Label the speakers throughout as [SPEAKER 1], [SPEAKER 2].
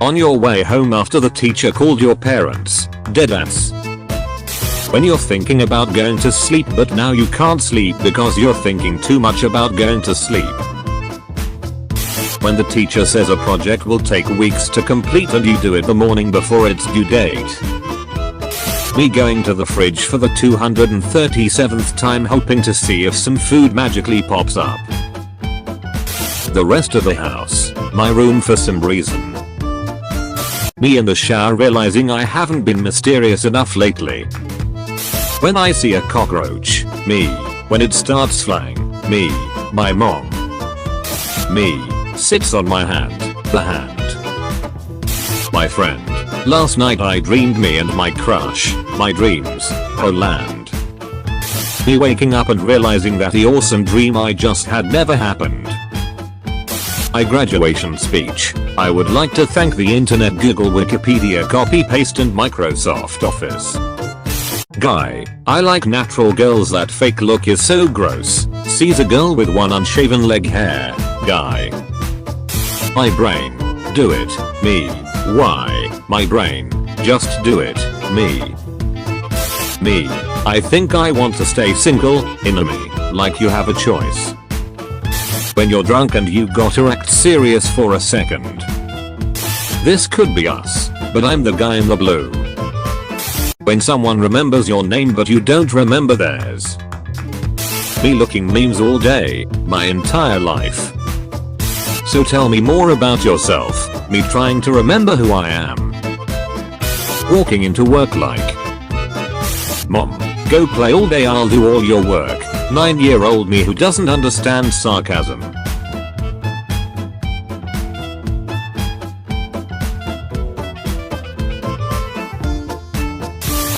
[SPEAKER 1] On your way home after the teacher called your parents. Deadass. When you're thinking about going to sleep but now you can't sleep because you're thinking too much about going to sleep. When the teacher says a project will take weeks to complete and you do it the morning before its due date. Me going to the fridge for the 237th time hoping to see if some food magically pops up. The rest of the house, my room for some reason. Me in the shower realizing I haven't been mysterious enough lately. When I see a cockroach, me. When it starts flying, me. My mom. Me. Sits on my hand, the hand. My friend. Last night I dreamed me and my crush, my dreams, oh land. Me waking up and realizing that the awesome dream I just had never happened. My graduation speech. I would like to thank the internet, Google, Wikipedia, copy paste and Microsoft Office. Guy. I like natural girls, that fake look is so gross. Sees a girl with one unshaven leg hair. Guy. My brain. Do it. Me. Why? My brain. Just do it. Me. Me. I think I want to stay single. Inner me. Like you have a choice. When you're drunk and you gotta act serious for a second. This could be us, but I'm the guy in the blue. When someone remembers your name but you don't remember theirs. Me looking memes all day, my entire life. So tell me more about yourself. Me trying to remember who I am. Walking into work like, Mom, go play all day, I'll do all your work. 9-year-old me who doesn't understand sarcasm.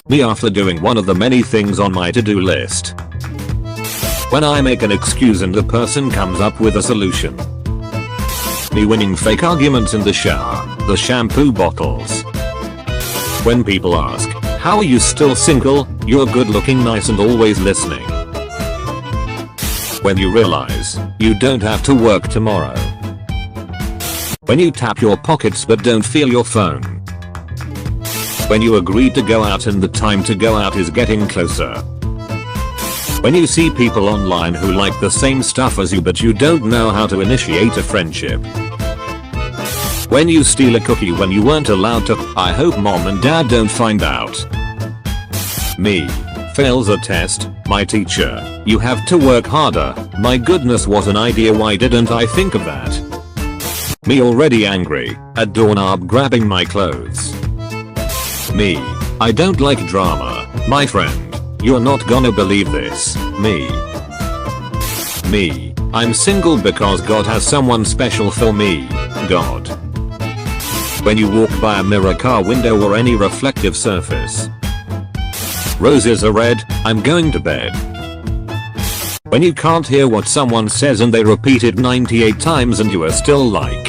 [SPEAKER 1] Me after doing one of the many things on my to-do list. When I make an excuse and the person comes up with a solution. Me winning fake arguments in the shower, the shampoo bottles. When people ask, how are you still single? You're good looking, nice and always listening. When you realize you don't have to work tomorrow. When you tap your pockets but don't feel your phone. When you agreed to go out and the time to go out is getting closer. When you see people online who like the same stuff as you but you don't know how to initiate a friendship. When you steal a cookie when you weren't allowed to. I hope mom and dad don't find out. Me. Fails a test. My teacher. You have to work harder. My goodness, what an idea, why didn't I think of that? Me already angry. A doorknob grabbing my clothes. Me. I don't like drama. My friend. You're not gonna believe this. Me. Me. I'm single because God has someone special for me. God. When you walk by a mirror, car window or any reflective surface. Roses are red, I'm going to bed. When you can't hear what someone says and they repeat it 98 times and you are still like.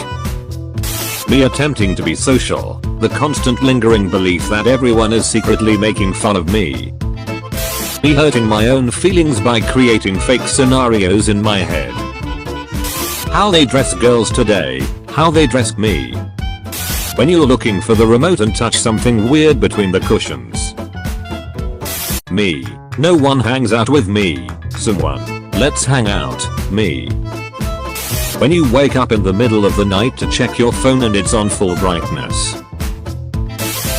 [SPEAKER 1] Me attempting to be social, the constant lingering belief that everyone is secretly making fun of me. Me hurting my own feelings by creating fake scenarios in my head. How they dress girls today, how they dress me. When you're looking for the remote and touch something weird between the cushions. Me. No one hangs out with me. Someone. Let's hang out. Me. When you wake up in the middle of the night to check your phone and it's on full brightness.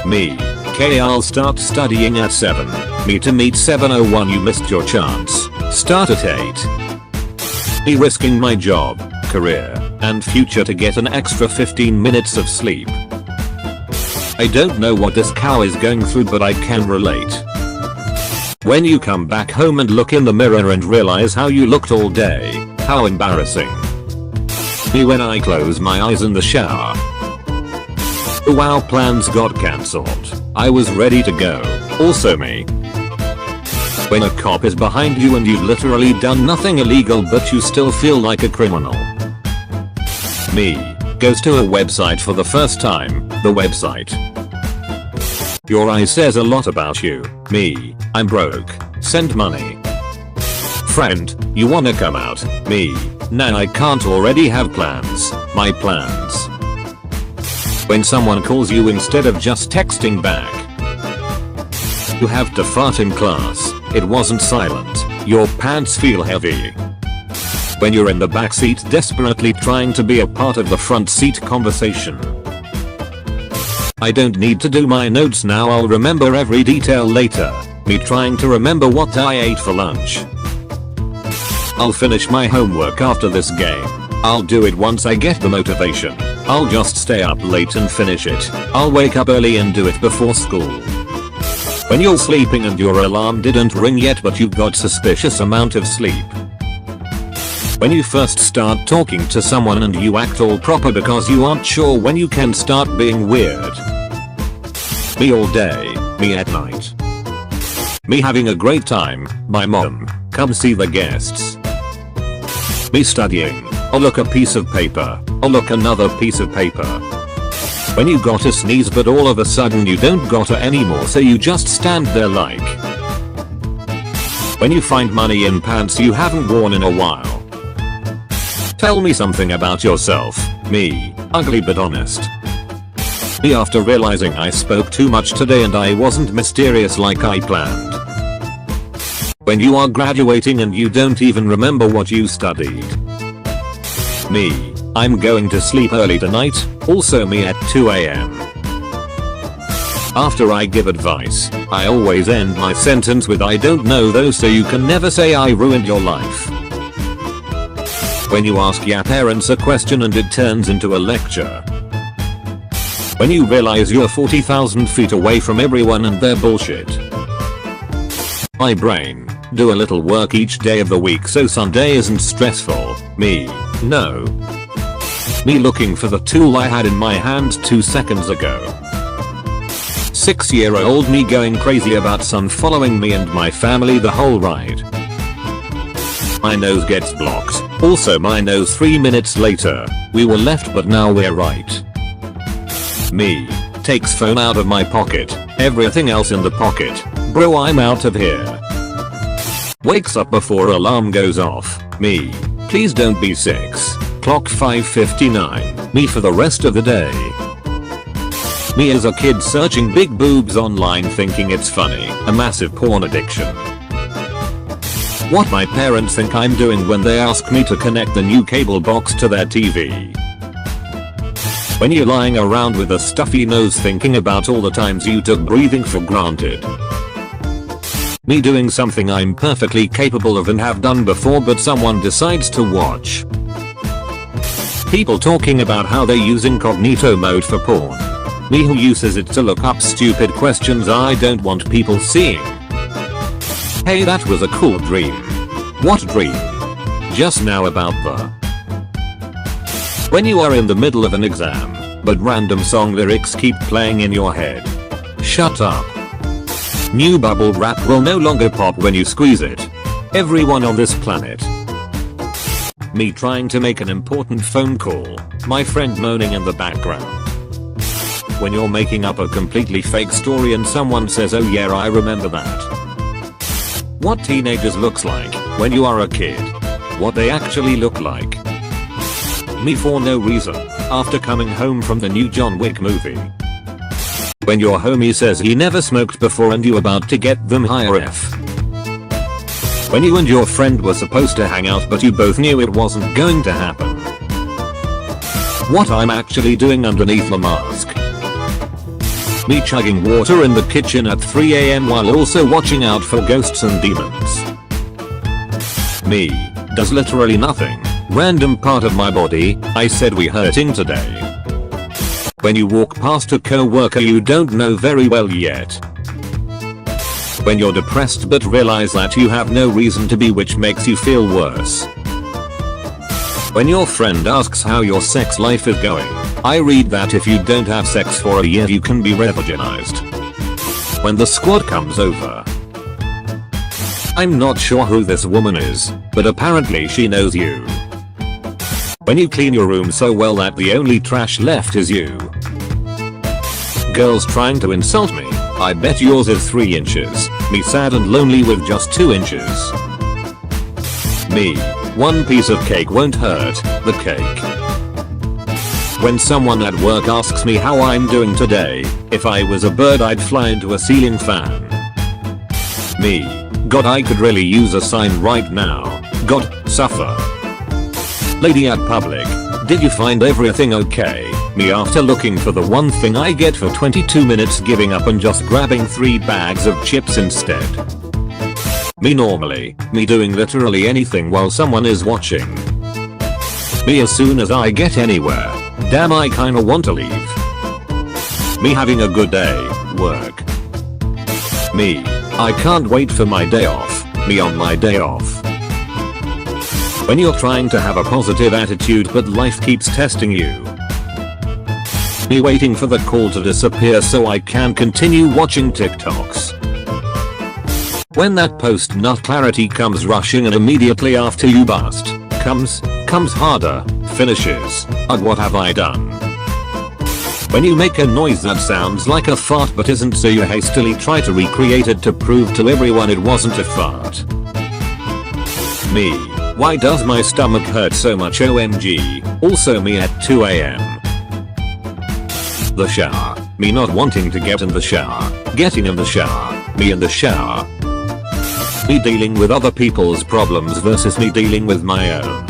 [SPEAKER 1] Me. Okay, I'll start studying at 7. Me to meet 7:01, you missed your chance. Start at 8. Me risking my job, career, and future to get an extra 15 minutes of sleep. I don't know what this cow is going through, but I can relate. When you come back home and look in the mirror and realize how you looked all day, how embarrassing. Me when I close my eyes in the shower. Wow, plans got cancelled. I was ready to go. Also me. When a cop is behind you and you've literally done nothing illegal but you still feel like a criminal. Me. Goes to a website for the first time, the website. Your eye says a lot about you. Me. I'm broke. Send money. Friend. You wanna come out? Me. Nah, I can't, already have plans. My plans. When someone calls you instead of just texting back. You have to fart in class. It wasn't silent. Your pants feel heavy. When you're in the backseat desperately trying to be a part of the front seat conversation. I don't need to do my notes now, I'll remember every detail later. Me trying to remember what I ate for lunch. I'll finish my homework after this game. I'll do it once I get the motivation. I'll just stay up late and finish it. I'll wake up early and do it before school. When you're sleeping and your alarm didn't ring yet but you got suspicious amount of sleep. When you first start talking to someone and you act all proper because you aren't sure when you can start being weird. Me all day, me at night. Me having a great time, my mom, come see the guests. Me studying, oh look a piece of paper, oh look another piece of paper. When you gotta sneeze but all of a sudden you don't gotta anymore so you just stand there like. When you find money in pants you haven't worn in a while. Tell me something about yourself, me, ugly but honest. Me after realizing I spoke too much today and I wasn't mysterious like I planned. When you are graduating and you don't even remember what you studied. Me, I'm going to sleep early tonight, also me at 2 AM. After I give advice, I always end my sentence with I don't know though so you can never say I ruined your life. When you ask your parents a question and it turns into a lecture. When you realize you're 40,000 feet away from everyone and their bullshit. My brain, do a little work each day of the week so Sunday isn't stressful. Me, no. Me looking for the tool I had in my hand 2 seconds ago. 6-year-old me going crazy about son following me and my family the whole ride. My nose gets blocked. Also my nose 3 minutes later. We were left but now we're right. Me. Takes phone out of my pocket. Everything else in the pocket. Bro I'm out of here. Wakes up before alarm goes off. Me. Please don't be 6. Clock 5:59. Me for the rest of the day. Me as a kid searching big boobs online thinking it's funny. A massive porn addiction. What my parents think I'm doing when they ask me to connect the new cable box to their TV. When you're lying around with a stuffy nose thinking about all the times you took breathing for granted. Me doing something I'm perfectly capable of and have done before but someone decides to watch. People talking about how they're using incognito mode for porn. Me who uses it to look up stupid questions I don't want people seeing. Hey that was a cool dream. What dream? Just now about the. When you are in the middle of an exam, but random song lyrics keep playing in your head. Shut up. New bubble wrap will no longer pop when you squeeze it. Everyone on this planet. Me trying to make an important phone call, my friend moaning in the background. When you're making up a completely fake story and someone says oh yeah I remember that. What teenagers looks like when you are a kid. What they actually look like. Me for no reason, after coming home from the new John Wick movie. When your homie says he never smoked before and you about to get them higher F. When you and your friend were supposed to hang out but you both knew it wasn't going to happen. What I'm actually doing underneath the mask. Me chugging water in the kitchen at 3 AM while also watching out for ghosts and demons. Me. Does literally nothing. Random part of my body. I said we hurting today. When you walk past a co-worker you don't know very well yet. When you're depressed but realize that you have no reason to be which makes you feel worse. When your friend asks how your sex life is going. I read that if you don't have sex for a year you can be revirginized. When the squad comes over. I'm not sure who this woman is, but apparently she knows you. When you clean your room so well that the only trash left is you. Girls trying to insult me. I bet yours is 3 inches. Me sad and lonely with just 2 inches. Me. One piece of cake won't hurt. The cake. When someone at work asks me how I'm doing today, if I was a bird I'd fly into a ceiling fan. Me. God, I could really use a sign right now. God, suffer. Lady at public. Did you find everything okay? Me, after looking for the one thing I get for 22 minutes, giving up and just grabbing 3 bags of chips instead. Me, normally. Me doing literally anything while someone is watching. Me, as soon as I get anywhere. Damn, I kinda want to leave. Me, having a good day. Work. Me. I can't wait for my day off. Me, on my day off. When you're trying to have a positive attitude but life keeps testing you. Me, waiting for the call to disappear so I can continue watching TikToks. When that post nut clarity comes rushing and immediately after you bust, comes harder, finishes, ugh, what have I done? When you make a noise that sounds like a fart but isn't, so you hastily try to recreate it to prove to everyone it wasn't a fart. Me. Why does my stomach hurt so much, OMG? Also me at 2 AM. The shower. Me not wanting to get in the shower. Getting in the shower. Me in the shower. Me dealing with other people's problems versus me dealing with my own.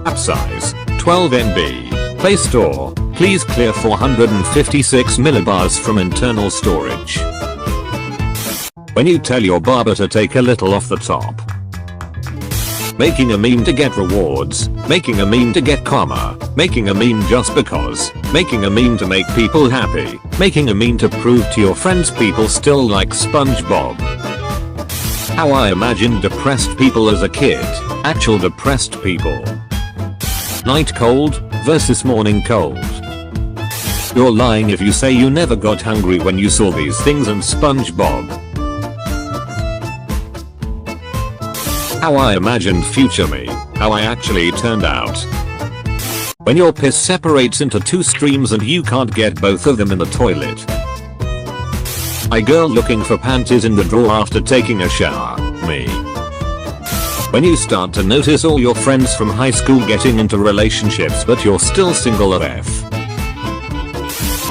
[SPEAKER 1] App size 12 MB. Play Store. Please clear 456 millibars from internal storage. When you tell your barber to take a little off the top. Making a meme to get rewards. Making a meme to get karma. Making a meme just because. Making a meme to make people happy. Making a meme to prove to your friends people still like SpongeBob. How I imagined depressed people as a kid. Actual depressed people. Night cold versus morning cold. You're lying if you say you never got hungry when you saw these things in SpongeBob. How I imagined future me. How I actually turned out. When your piss separates into 2 streams and you can't get both of them in the toilet. A girl looking for panties in the drawer after taking a shower. Me. When you start to notice all your friends from high school getting into relationships but you're still single AF.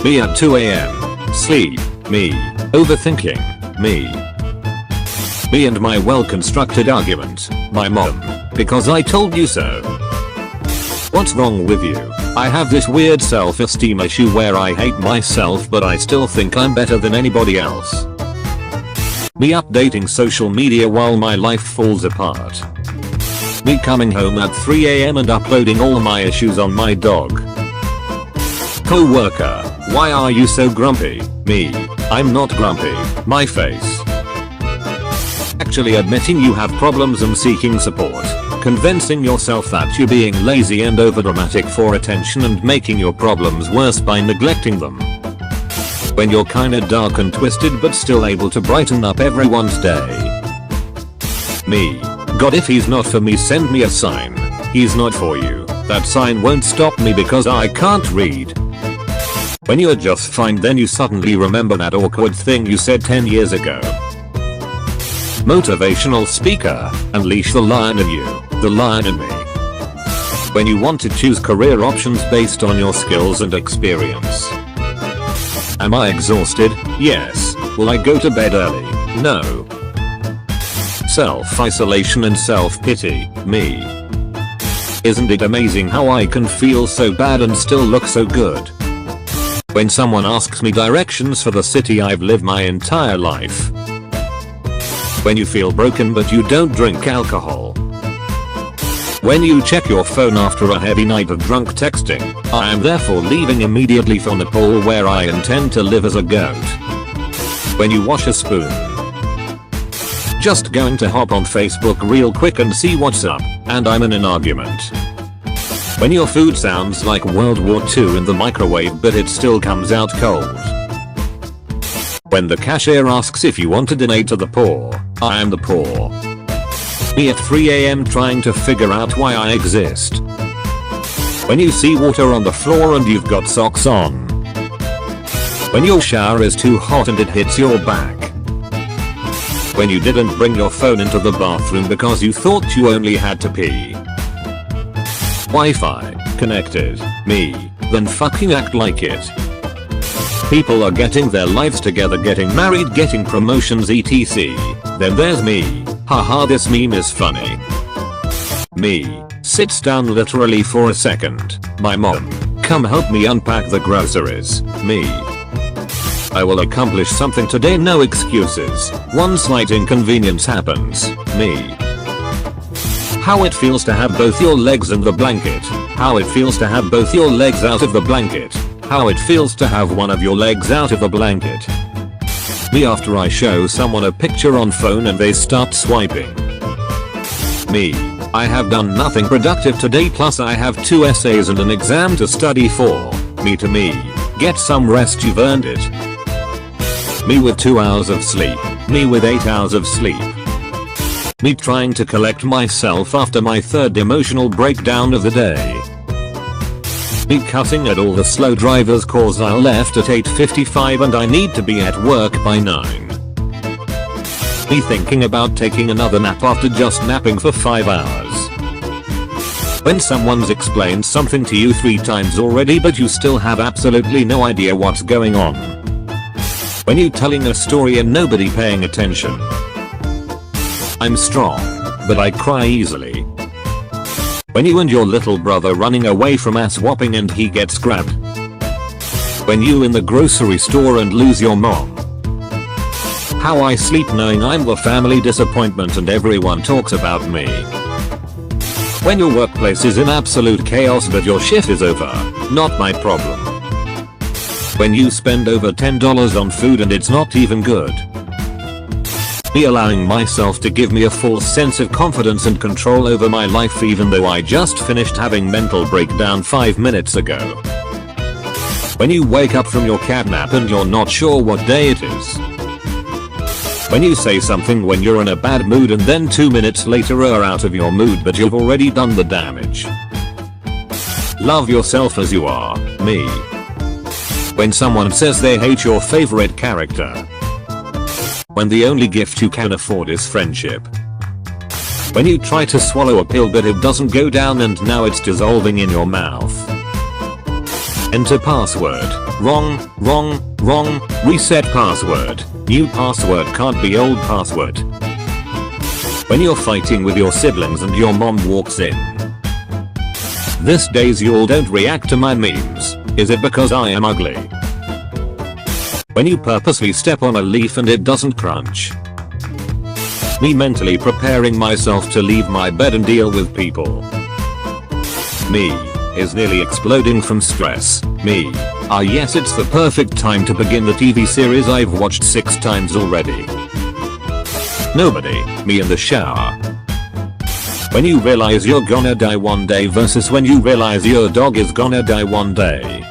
[SPEAKER 1] Me at 2 AM. Sleep. Me. Overthinking. Me. Me and my well-constructed argument. My mom. Because I told you so. What's wrong with you? I have this weird self-esteem issue where I hate myself but I still think I'm better than anybody else. Me updating social media while my life falls apart. Me coming home at 3 AM and uploading all my issues on my dog. Co-worker. Why are you so grumpy? Me. I'm not grumpy. My face. Actually admitting you have problems and seeking support. Convincing yourself that you're being lazy and overdramatic for attention and making your problems worse by neglecting them. When you're kinda dark and twisted but still able to brighten up everyone's day. Me. God, if he's not for me, send me a sign. He's not for you. That sign won't stop me because I can't read. When you're just fine then you suddenly remember that awkward thing you said 10 years ago. Motivational speaker. Unleash the lion in you. The lion in me. When you want to choose career options based on your skills and experience. Am I exhausted? Yes. Will I go to bed early? No. Self-isolation and self-pity. Me. Isn't it amazing how I can feel so bad and still look so good? When someone asks me directions for the city I've lived my entire life. When you feel broken but you don't drink alcohol. When you check your phone after a heavy night of drunk texting. I am therefore leaving immediately for Nepal where I intend to live as a goat. When you wash a spoon. Just going to hop on Facebook real quick and see what's up, and I'm in an argument. When your food sounds like World War II in the microwave but it still comes out cold. When the cashier asks if you want to donate to the poor. I am the poor. Me at 3 AM trying to figure out why I exist. When you see water on the floor and you've got socks on. When your shower is too hot and it hits your back. When you didn't bring your phone into the bathroom because you thought you only had to pee. Wi-Fi connected. Me. Then fucking act like it. People are getting their lives together, getting married, getting promotions, etc. Then there's me. Haha, this meme is funny. Me. Sits down literally for a second. My mom. Come help me unpack the groceries. Me. I will accomplish something today, no excuses. One slight inconvenience happens. Me. How it feels to have both your legs in the blanket. How it feels to have both your legs out of the blanket. How it feels to have one of your legs out of the blanket. Me after I show someone a picture on phone and they start swiping. Me. I have done nothing productive today, plus I have 2 essays and an exam to study for. Me to me. Get some rest, you've earned it. Me with 2 hours of sleep. Me with 8 hours of sleep. Me trying to collect myself after my 3rd emotional breakdown of the day. Me cutting at all the slow drivers cause I left at 8:55 and I need to be at work by 9. Me thinking about taking another nap after just napping for 5 hours. When someone's explained something to you 3 times already but you still have absolutely no idea what's going on. When you telling a story and nobody paying attention. I'm strong, but I cry easily. When you and your little brother running away from ass whopping and he gets grabbed. When you in the grocery store and lose your mom. How I sleep knowing I'm the family disappointment and everyone talks about me. When your workplace is in absolute chaos but your shift is over, not my problem. When you spend over $10 on food and it's not even good. Me allowing myself to give me a full sense of confidence and control over my life even though I just finished having mental breakdown 5 minutes ago. When you wake up from your cat nap and you're not sure what day it is. When you say something when you're in a bad mood and then 2 minutes later are out of your mood but you've already done the damage. Love yourself as you are. Me. When someone says they hate your favorite character. When the only gift you can afford is friendship. When you try to swallow a pill but it doesn't go down and now it's dissolving in your mouth. Enter password. Wrong, wrong, wrong. Reset password. New password can't be old password. When you're fighting with your siblings and your mom walks in. These days you all don't react to my memes. Is it because I am ugly? When you purposely step on a leaf and it doesn't crunch. Me mentally preparing myself to leave my bed and deal with people. Me is nearly exploding from stress. Me. Ah yes, it's the perfect time to begin the TV series I've watched 6 times already. Nobody. Me in the shower. When you realize you're gonna die one day versus when you realize your dog is gonna die one day.